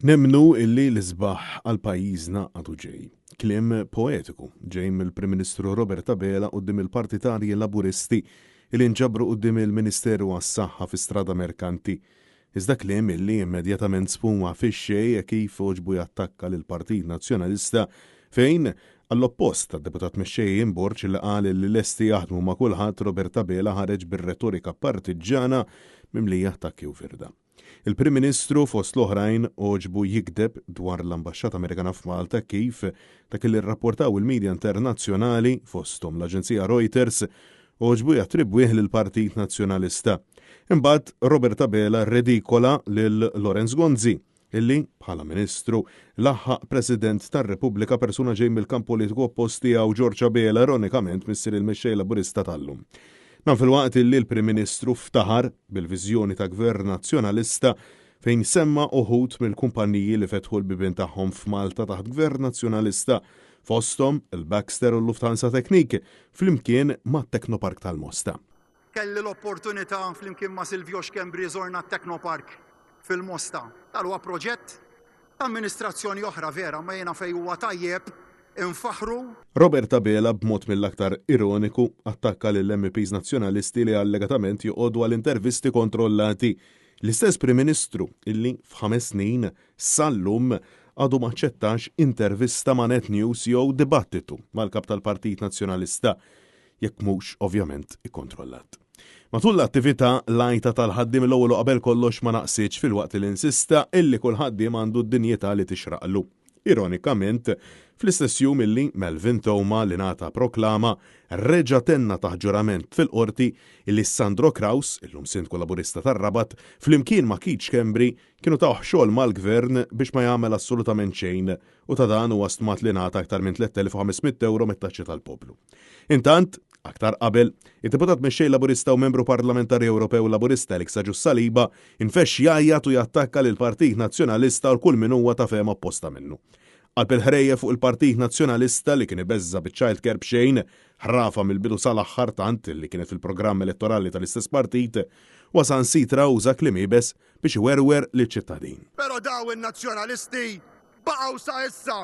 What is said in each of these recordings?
Nemmnu illi l-isbaħ għal pajjiżna għadu ġej. Kliem poetiku ġej mill-Prim Ministru Robert Abela quddiem il-Partitarji Laburisti illi nġabru quddiem il-Ministeru għas-Saħħa fi Strada Merkanti. Iżda kliem illi immedjatament spuma fix-xejn kif oġbu jattakka lill-Partit Nazzjonalista fejn għall-oppost tad-deputat mexxej Borġ li qal li lesti jaħdmu ma' kulħadd Robert Abela ħareġ bir-retorika partiġġana mimlija attakki u firda. Il-Prim Ministru fost l-oħrajn oġbu jikdeb dwar l-Ambaxxata Amerikana f'Malta kif dak li rrapportaw il-medja internazzjonali fosthom l-Aġenzija Reuters oġbu jattribwih lill-Partit Nazzjonalista. Imbagħad Robert Abela redikola lil Lorenz Gonzi illi bħala Ministru laħħaq President tar-Repubblika persuna ġej mill-kamp politiku oppost tiegħu George Abela ironikament missier il-mexxej Laburista tal-lum. Nan fil-waqt illi l-Prim Ministru ftaħar bil-viżjoni ta' Gvern Nazzjonalista fejn semma uħud mill-kumpanniji li fetħu l-bibien tagħhom f'Malta taħt Gvern Nazzjonalista fosthom il-Baxter u l-Lufthansa Technik flimkien mat-Teknopark tal-Mosta. Kelli l-opportunità flimkien ma' Silvio Xkembri żorna t-Teknopark fil-Mosta. Tal-huwa proġett ta' amministrazzjoni oħra vera ma jiena fejn huwa tajjeb infaħru. Robert Abela b'mod mill-aktar ironiku attakka lill-MPs nazzjonalisti li allegatament joqogħdu għall-intervisti kontrollati. L-istess Prim Ministru illi f'5 snin sal-lum għadu maċċettax intervista ma' Net News jew dibattitu mal-kap tal-Partit Nazzjonalista jekk mhux ovvjament ikkontrollat. Matul l-attività lajta tal-ħaddim l-ewwel qabel kollox ma naqsitx fil-waqt li insista illi kull ħaddiem għandu d-dinjità li tixraqlu. Ironikament, fl-istess jum illi Melvin Toma li nata proklama reġa' tenna taħt ġurament fil-qorti illi Sandro Kraus, illum Sindku Laburista tar-Rabat, flimkien ma' Keith Schembri kienu taħ xogħol mal-gvern biex ma jagħmel assolutament xejn u ta' dan huwa stmat li nata aktar minn 3500 euro mit-taxxi tal-poplu. Intant, aktar qabel, id-deputat mexxej Laburista u membru parlamentari Ewropew Laburista Alexa Ġusaliba infexx jgħajjat u jattakka lil Partit Nazzjonalista u kull min huwa ta' fehma apposta minnu. Qalb il-ħrejja fuq il-Partit Nazzjonalista li kien ibeżża biċ-child care b'xejn ħrafa mill-bidu sal-aħħar tant li kienet fil-programm elettorali tal-istess partit wasan sitra uża kliem ibes biex iwerwer liċ-ċittadin. Però daw in-nazzjonalisti baqgħu sa issa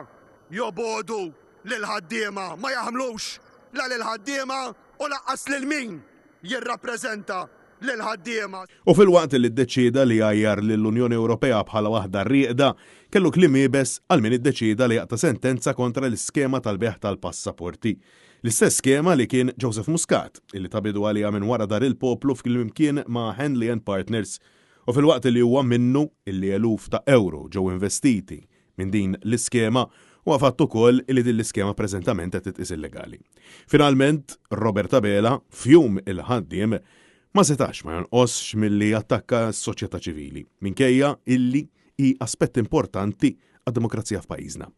jobodu lil ħaddiema ma jaħmlux la l-ħaddiema u laqqas lil min jirrappreżenta l-ħaddiema. U fil-waqt li ddeċida li għajjar l-Unjoni Ewropea bħala waħda rieqda, kellu kliem ibes għal min iddeċida li jaqta sentenza kontra l-iskema tal-beħ tal-passaporti. L-istess skema li kien Joseph Muscat, illi tabidu għalija minn wara dar il-poplu f'klimkien ma' Henley & Partners, u fil-waqt li huwa minnu illi eluf ta' euro ġew investiti minn din l-iskema u għafattu kol li din l-iskema preżentament qed titqis illegali. Finalment, Robert Abela, fjum il-ħaddiem, ma setax ma jonqosx milli attakka s-soċjetà ċivili, minkejja illi hi aspett importanti għad-demokrazija f'pajjiżna.